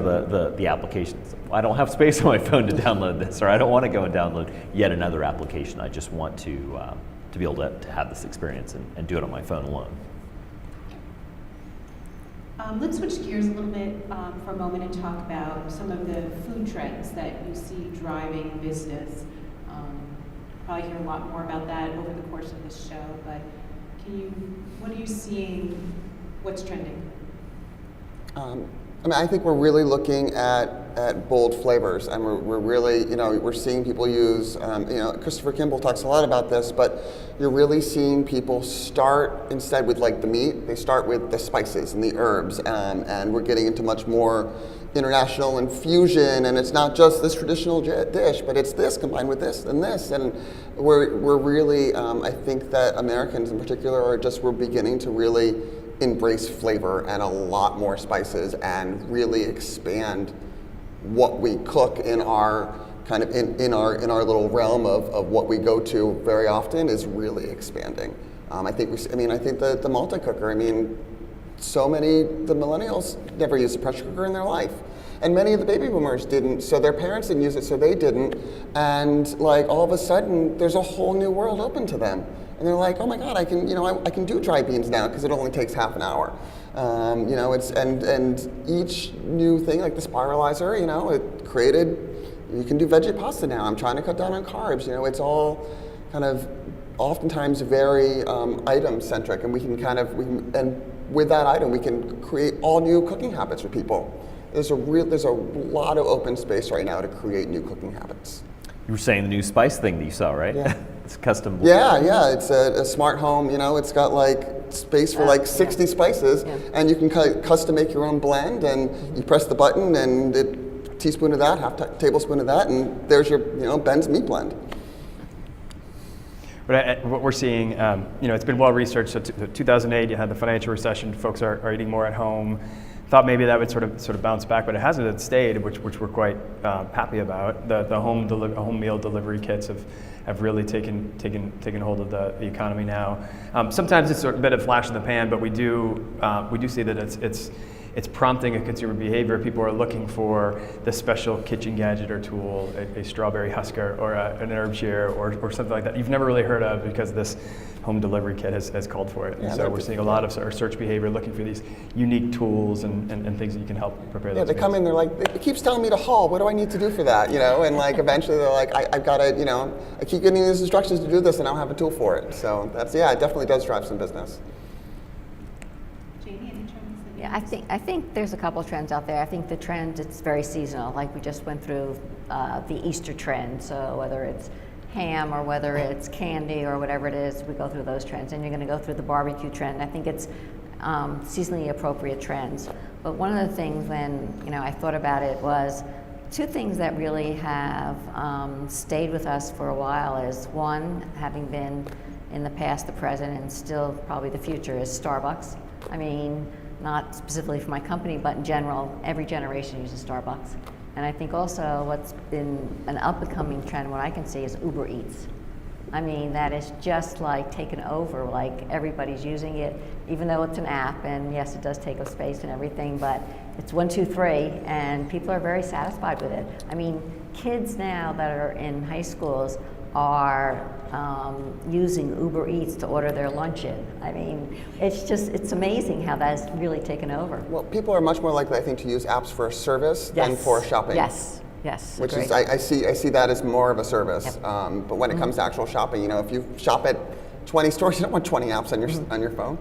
the applications. I don't have space on my phone to download this, or I don't want to go and download yet another application. I just want to be able to have this experience and do it on my phone alone. Let's switch gears a little bit for a moment and talk about some of the food trends that you see driving business. Probably hear a lot more about that over the course of this show, but what are you seeing? What's trending? I think we're really looking at bold flavors, and we're really, we're seeing people use, Christopher Kimball talks a lot about this, but you're really seeing people start instead with like the meat, they start with the spices and the herbs, and we're getting into much more international infusion, and it's not just this traditional dish, but it's this combined with this, and we're really, I think that Americans in particular we're beginning to really embrace flavor and a lot more spices and really expand what we cook in our kind of in our little realm of what we go to very often is really expanding. I think the multi-cooker, the millennials never used a pressure cooker in their life. And many of the baby boomers didn't, so their parents didn't use it, so they didn't. And like all of a sudden, there's a whole new world open to them. And they're like, oh my God, I can do dry beans now because it only takes half an hour. And each new thing, like the spiralizer, it created, you can do veggie pasta now. I'm trying to cut down on carbs. It's all kind of oftentimes very item centric, and and with that item we can create all new cooking habits for people. There's a lot of open space right now to create new cooking habits. You were saying the new spice thing that you saw, right? Yeah. It's custom. Yeah. It's a smart home. It's got like space for like 60 spices, and you can custom make your own blend. And you press the button, and it teaspoon of that, tablespoon of that, and there's your, Ben's meat blend. But what we're seeing, it's been well researched. So 2008, you had the financial recession. Folks are eating more at home. Thought maybe that would sort of bounce back, but it hasn't. It stayed, which we're quite happy about. The home meal delivery kits have really taken hold of the economy now. Sometimes it's a bit of flash in the pan, but we do see that it's prompting a consumer behavior. People are looking for the special kitchen gadget or tool, a strawberry husker or an herb shear or something like that you've never really heard of, because this home delivery kit has called for it. And so we're seeing a lot of our search behavior looking for these unique tools and things that you can help prepare those they meals. come in, they're like, it keeps telling me to haul. What do I need to do for that? And like eventually they're like, I've got to, I keep getting these instructions to do this and I don't have a tool for it. So it definitely does drive some business. Jamie, any trends that you Yeah, I think there's a couple trends out there. I think the trend, it's very seasonal. Like we just went through the Easter trend. So whether it's ham or whether it's candy or whatever it is, we go through those trends. And you're going to go through the barbecue trend. I think it's seasonally appropriate trends. But one of the things when I thought about it was two things that really have stayed with us for a while is one, having been in the past, the present, and still probably the future, is Starbucks. I mean, not specifically for my company, but in general, every generation uses Starbucks. And I think also what's been an up-and-coming trend, what I can see, is Uber Eats. I mean, that is just like taken over, like everybody's using it, even though it's an app, and yes, it does take up space and everything, but it's 1, 2, 3, and people are very satisfied with it. I mean, kids now that are in high schools are using Uber Eats to order their lunch in. I mean, it's amazing how that has really taken over. Well, people are much more likely, I think, to use apps for a service than for shopping. Yes. Which agreed. is, I see that as more of a service. Yep. But when it comes to actual shopping, if you shop at 20 stores, you don't want 20 apps on your phone.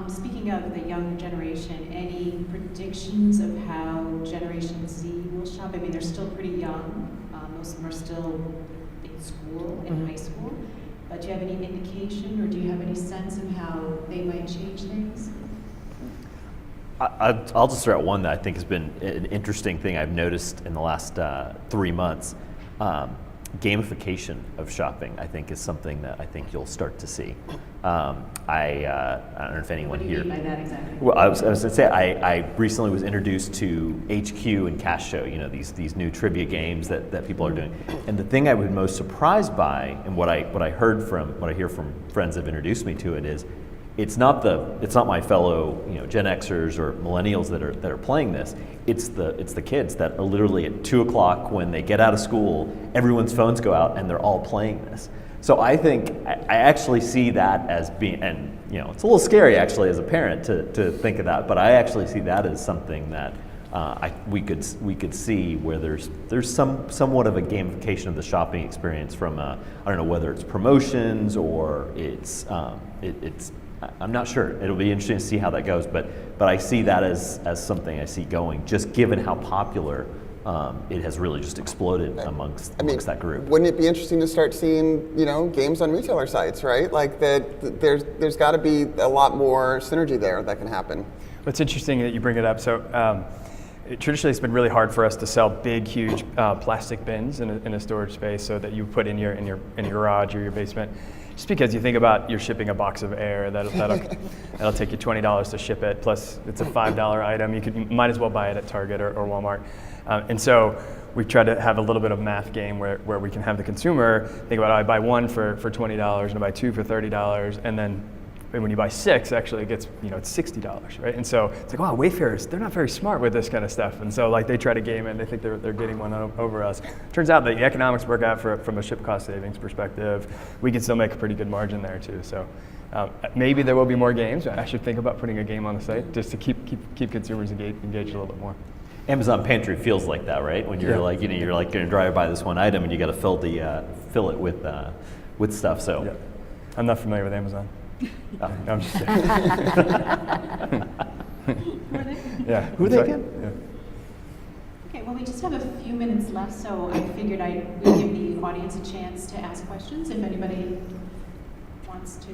Speaking of the younger generation, any predictions of how Generation Z will shop? I mean, they're still pretty young. Most of them are still in school, in high school. But do you have any indication, or do you have any sense of how they might change things? I'll just throw out one that I think has been an interesting thing I've noticed in the last 3 months. Gamification of shopping, I think, is something that I think you'll start to see. I don't know if anyone here. What do you mean by that exactly? Well, I was going to say I recently was introduced to HQ and Cash Show. These new trivia games that people are doing. And the thing I was most surprised by, and what I hear from friends that have introduced me to it, is it's not my fellow Gen Xers or millennials that are playing this. It's the kids that are literally at 2 o'clock when they get out of school, everyone's phones go out and they're all playing this. So I think I actually see that as being, and it's a little scary actually as a parent to think of that, but I actually see that as something that we could see where there's somewhat of a gamification of the shopping experience from I don't know whether it's promotions or it's I'm not sure. It'll be interesting to see how that goes, but I see that as something I see going, just given how popular it has really just exploded amongst that group. Wouldn't it be interesting to start seeing games on retailer sites, right? Like there's got to be a lot more synergy there that can happen. It's interesting that you bring it up. So traditionally, it's been really hard for us to sell big, huge plastic bins in a storage space, so that you put in your garage or your basement. Just because you think about you're shipping a box of air, that'll take you $20 to ship it. Plus, it's a $5 item. You might as well buy it at Target or Walmart. And so we've tried to have a little bit of math game where we can have the consumer think about, I buy one for $20 and I buy two for $30, and then when you buy 6, actually it gets it's $60, right? And so it's like, wow, Wayfarers, they're not very smart with this kind of stuff. And so they try to game it, and they think they're getting one over us. Turns out that the economics work out from a ship cost savings perspective. We can still make a pretty good margin there too. So maybe there will be more games. I should think about putting a game on the site just to keep consumers engaged a little bit more. Amazon Pantry feels like that, right? When you're you're going to drive by this one item and you got to fill it with stuff. So yeah. I'm not familiar with Amazon. No, I'm just kidding. Yeah. Who are they again? Yeah. Okay, well, we just have a few minutes left, so I figured I would give the audience a chance to ask questions if anybody wants to.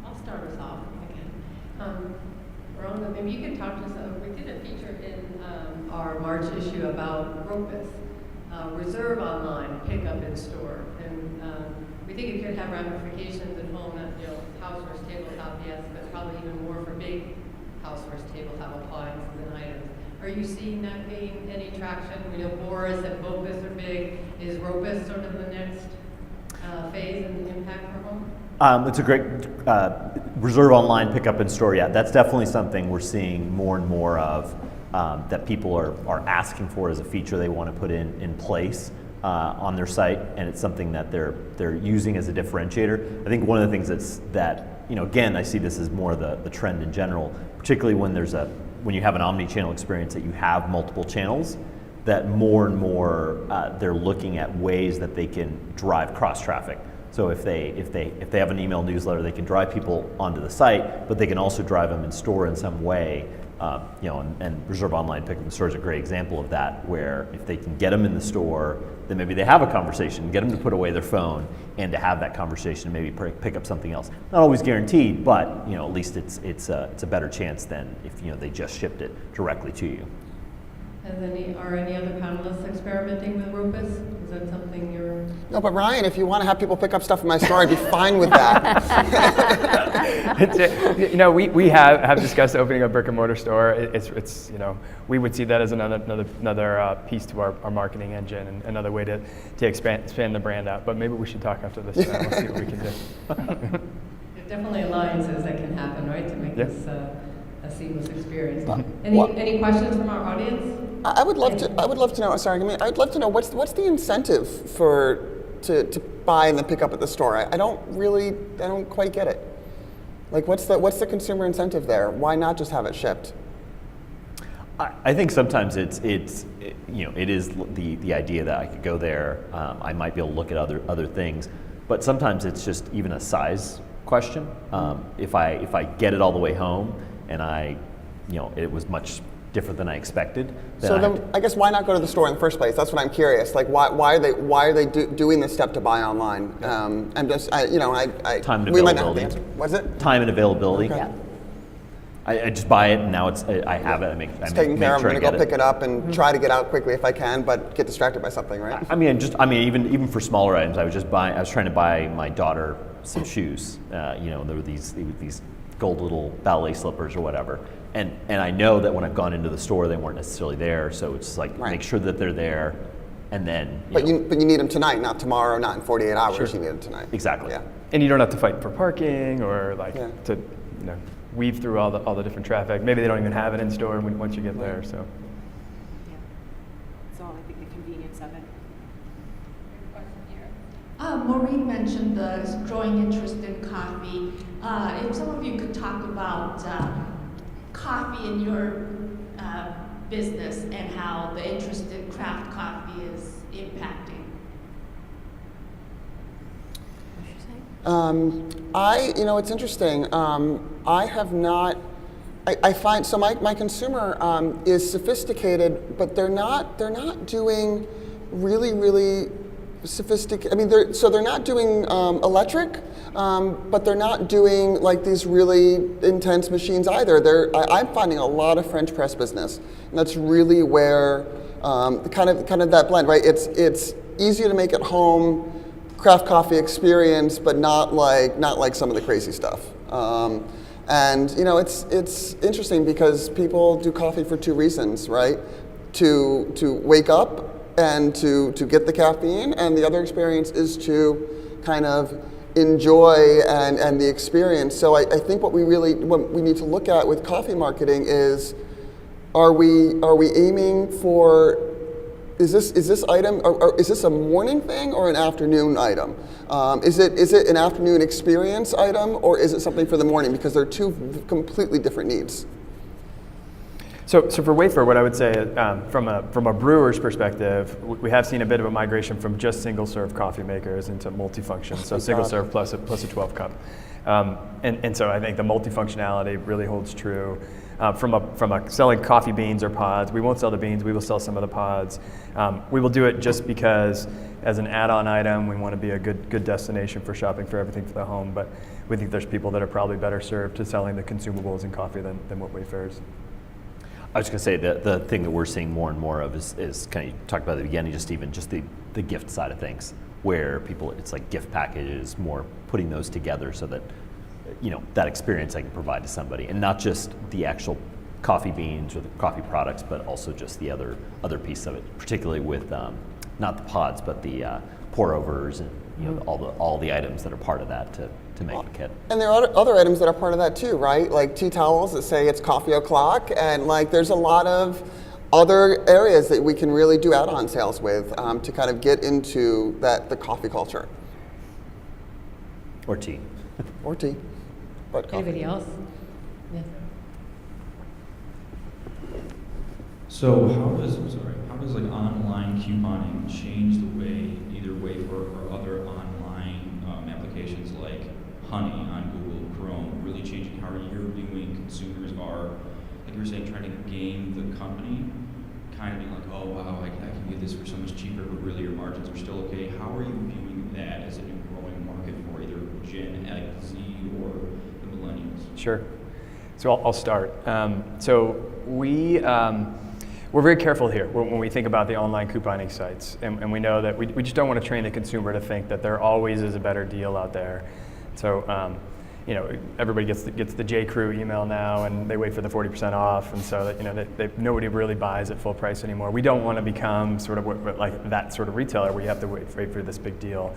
I'll start us off again. Elizabeth, maybe you can talk to us. We did a feature in our March issue about Ropus, reserve online, pick up in store, and we think it could have ramifications at home. That Housewares tabletop, yes, but probably even more for big Housewares tabletop appliances and items. Are you seeing that gain any traction? We know Boris and Focus are big. Is Ropus sort of the next phase in the impact for home? It's a great reserve online, pick up in store. Yeah, that's definitely something we're seeing more and more of, that people are asking for as a feature they want to put in place on their site, and it's something that they're using as a differentiator. I think one of the things that again, I see this as more the trend in general, particularly when you have an omni-channel experience that you have multiple channels, that more and more they're looking at ways that they can drive cross traffic. So if they have an email newsletter, they can drive people onto the site, but they can also drive them in store in some way. And Reserve Online Pickup in Store is a great example of that, where if they can get them in the store, then maybe they have a conversation, get them to put away their phone, and to have that conversation, maybe pick up something else. Not always guaranteed, but at least it's a better chance than if they just shipped it directly to you. Are any other panelists experimenting with Ropus? Is that something you're... No, but Ryan, if you want to have people pick up stuff in my store, I'd be fine with that. We have discussed opening a brick and mortar store. It's we would see that as another piece to our marketing engine and another way to expand the brand out. But maybe we should talk after this. We'll see what we can do. Definitely alliances that can happen, right, to make this a seamless experience. Any questions from our audience? I would love to know. Sorry, I'd love to know what's the incentive to buy and then pick up at the store. I don't quite get it. Like, what's the consumer incentive there? Why not just have it shipped? I think sometimes it is the idea that I could go there. I might be able to look at other things, but sometimes it's just even a size question. If I get it all the way home and it was much different than I expected. I guess why not go to the store in the first place? That's what I'm curious. Like, why are they doing this step to buy online? time and availability. We might not have the answer. What's it? Time and availability. Okay. Yeah. I just buy it and now I have it. It's taken care of. I'm going to go pick it up and try to get out quickly if I can, but get distracted by something, right? Even for smaller items, I was trying to buy my daughter some shoes. There were these gold little ballet slippers or whatever. And I know that when I've gone into the store, they weren't necessarily there. So it's like, make sure that they're there, and then. But you need them tonight, not tomorrow, not in 48 hours. Sure. You need them tonight. Exactly. Yeah. And you don't have to fight for parking or to weave through all the different traffic. Maybe they don't even have it in store once you get there. So. Yeah. It's all, I think, the convenience of it. Maureen mentioned the growing interest in coffee. If some of you could talk about coffee in your business and how the interest in craft coffee is impacting. It's interesting. I have not. I find so my consumer is sophisticated, but they're not doing really sophisticated. They're not doing electric, but they're not doing like these really intense machines either. I'm finding a lot of French press business, and that's really where kind of that blend, right? It's easier to make at home, craft coffee experience, but not like some of the crazy stuff. It's interesting because people do coffee for two reasons, right? To wake up and to get the caffeine, and the other experience is to kind of enjoy and the experience. So I think what we need to look at with coffee marketing is, are we aiming for, is this item, or is this a morning thing or an afternoon item? Is it an afternoon experience item, or is it something for the morning? Because they're two completely different needs. So for Wafer, what I would say from a brewer's perspective, we have seen a bit of a migration from just single serve coffee makers into multifunction. So single serve plus a 12 cup, and so I think the multifunctionality really holds true. From a selling coffee beans or pods, we won't sell the beans. We will sell some of the pods. We will do it just because as an add-on item. We want to be a good destination for shopping for everything for the home, but we think there's people that are probably better served to selling the consumables and coffee than what Wayfair's. I was going to say that the thing that we're seeing more and more of is kind of, you talked about at the beginning, just the gift side of things, where people, it's like gift packages, more putting those together so that, that experience I can provide to somebody, and not just the actual coffee beans or the coffee products, but also just the other piece of it, particularly with not the pods, but the pour overs and all the items that are part of that to make a kit. And there are other items that are part of that too, right? Like tea towels that say it's coffee o'clock, and like there's a lot of other areas that we can really do add-on sales with to kind of get into the coffee culture. Or tea. Or tea, but coffee. Anybody else? Yes. So how does like online couponing change the way either Wayfair or other online applications like Honey on Google Chrome, really changing how you're viewing consumers are, like you were saying, trying to game the company, kind of being like, oh wow, I can get this for so much cheaper, but really your margins are still okay. How are you viewing that as a new growing market for either Gen Z or the millennials? Sure. So I'll start. So we're very careful here when we think about the online couponing sites, and we know that we just don't want to train the consumer to think that there always is a better deal out there. So everybody gets the J. Crew email now, and they wait for the 40% off, and so that nobody really buys at full price anymore. We don't want to become sort of like that sort of retailer where you have to wait for this big deal.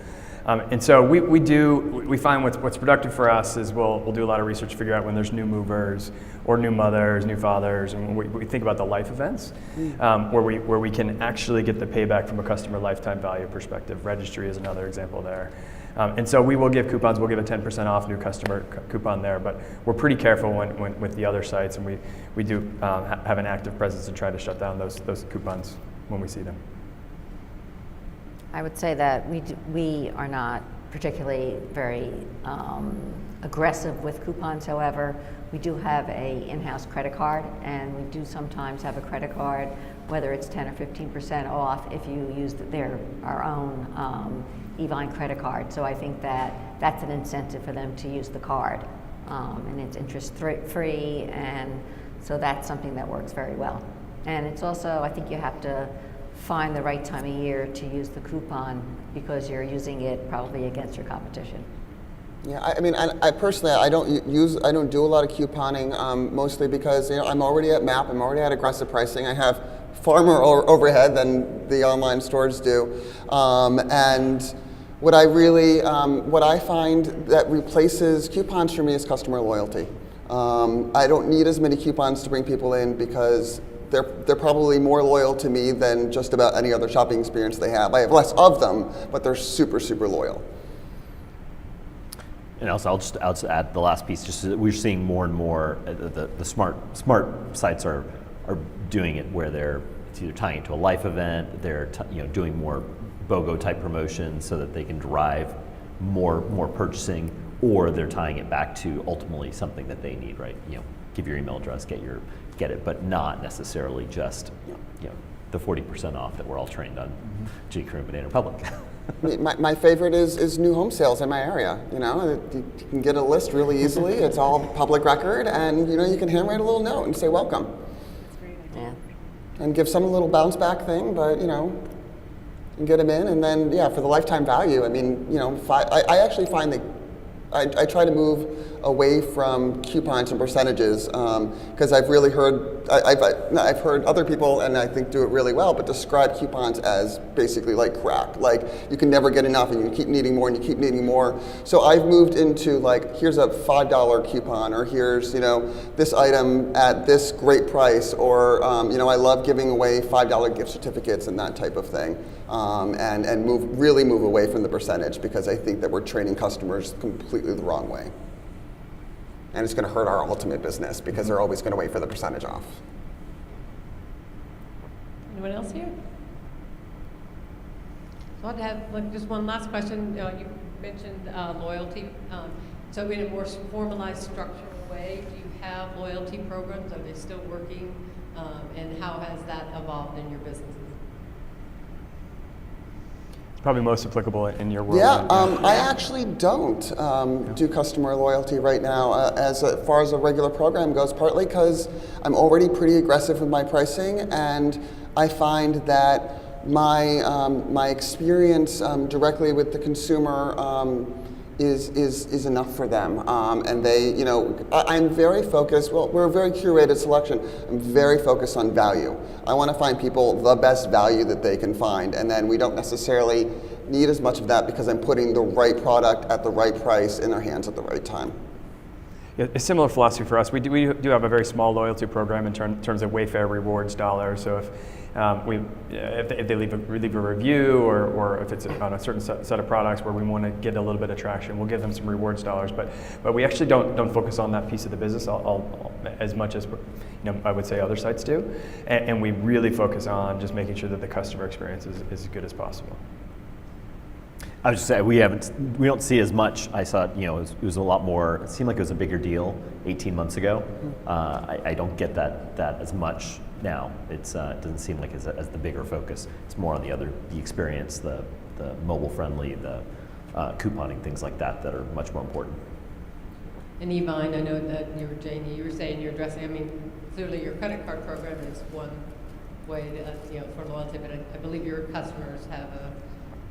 And so we find what's productive for us is we'll do a lot of research to figure out when there's new movers or new mothers, new fathers, and we think about the life events where we can actually get the payback from a customer lifetime value perspective. Registry is another example there. And so we will give coupons. We'll give a 10% off new customer coupon there, but we're pretty careful when with the other sites, and we do have an active presence to try to shut down those coupons when we see them. I would say that we are not particularly very aggressive with coupons. However, we do have a in-house credit card, and we do sometimes have a credit card, whether it's 10 or 15% off if you use our own Evine credit card. So I think that's an incentive for them to use the card, and it's interest-free, and so that's something that works very well. And it's also, I think you have to find the right time of year to use the coupon because you're using it probably against your competition. Yeah, I mean, I personally, I don't do a lot of couponing, mostly because I'm already at MAP, I'm already at aggressive pricing. I have far more overhead than the online stores do, and what I find that replaces coupons for me is customer loyalty. I don't need as many coupons to bring people in because they're probably more loyal to me than just about any other shopping experience they have. I have less of them, but they're super, super loyal. And also, I'll just add the last piece. Just we're seeing more and more the smart sites are doing it where it's either tying it to a life event, they're doing more BOGO type promotions so that they can drive more purchasing, or they're tying it back to ultimately something that they need. Right? Give your email address, get it, but not necessarily just the 40% off that we're all trained on. J. Crew and Banana Republic. My favorite is new home sales in my area. You can get a list really easily. It's all public record, and you can handwrite a little note and say welcome. That's a great idea. Yeah. And give some a little bounce back thing, but and get them in, and then for the lifetime value. I mean, I actually find that I try to move away from coupons and percentages because I've really heard I've heard other people, and I think do it really well, but describe coupons as basically like crack. Like you can never get enough, and you keep needing more, and you keep needing more. So I've moved into like, here's a $5 coupon, or here's this item at this great price, or I love giving away $5 gift certificates and that type of thing, and really move away from the percentage because I think that we're training customers completely the wrong way. And it's going to hurt our ultimate business because they're always going to wait for the percentage off. Anyone else here? So I'd have just one last question. You mentioned loyalty. So in a more formalized, structural way, do you have loyalty programs? Are they still working? And how has that evolved in your businesses? It's probably most applicable in your world. Yeah, I actually don't do customer loyalty right now as far as a regular program goes, partly because I'm already pretty aggressive with my pricing, and I find that my experience directly with the consumer is enough for them. And they, you know, I'm very focused, well, we're a very curated selection. I'm very focused on value. I want to find people the best value that they can find, and then we don't necessarily need as much of that because I'm putting the right product at the right price in their hands at the right time. Yeah, a similar philosophy for us. We do have a very small loyalty program in terms of Wayfair rewards dollars. So if they leave a review or if it's on a certain set of products where we want to get a little bit of traction, we'll give them some rewards dollars. But we actually don't focus on that piece of the business as much as I would say other sites do, and we really focus on just making sure that the customer experience is as good as possible. I was just saying we don't see as much. I saw it was a lot more. It seemed like it was a bigger deal 18 months ago. I don't get that as much now. It doesn't seem like as the bigger focus. It's more on the experience, the mobile friendly, the couponing, things like that are much more important. And Evine, I know that Janie, you were saying you're addressing. I mean, clearly your credit card program is one way for loyalty, but I believe your customers have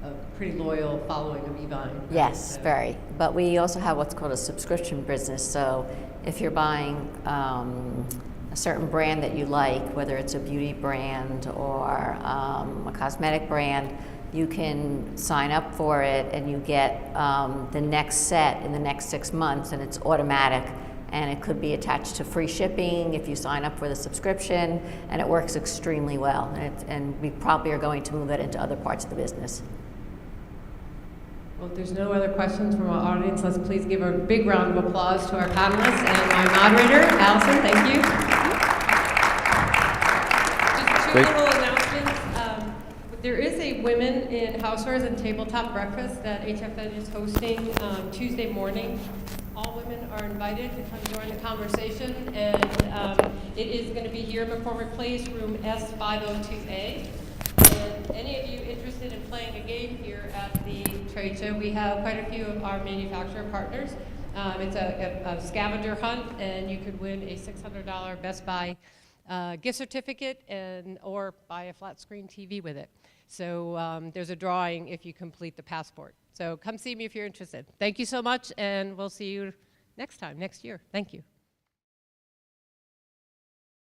a pretty loyal following of Evine. Right? Yes, So. very. But we also have what's called a subscription business. So if you're buying a certain brand that you like, whether it's a beauty brand or a cosmetic brand, you can sign up for it and you get the next set in the next 6 months, and it's automatic. And it could be attached to free shipping if you sign up for the subscription, and it works extremely well. And we probably are going to move that into other parts of the business. Well, if there's no other questions from our audience, let's please give a big round of applause to our panelists and my moderator, Allison. Thank you. Just two little announcements. There is a Women in Housewares and Tabletop Breakfast that HFN is hosting Tuesday morning. All women are invited to come join the conversation, and it is going to be here in McCormick Place, room S502A. And any of you interested in playing a game here at the trade show, we have quite a few of our manufacturer partners. It's a scavenger hunt, and you could win a $600 Best Buy gift certificate or buy a flat screen TV with it. So there's a drawing if you complete the passport. So come see me if you're interested. Thank you so much, and we'll see you next year. Thank you.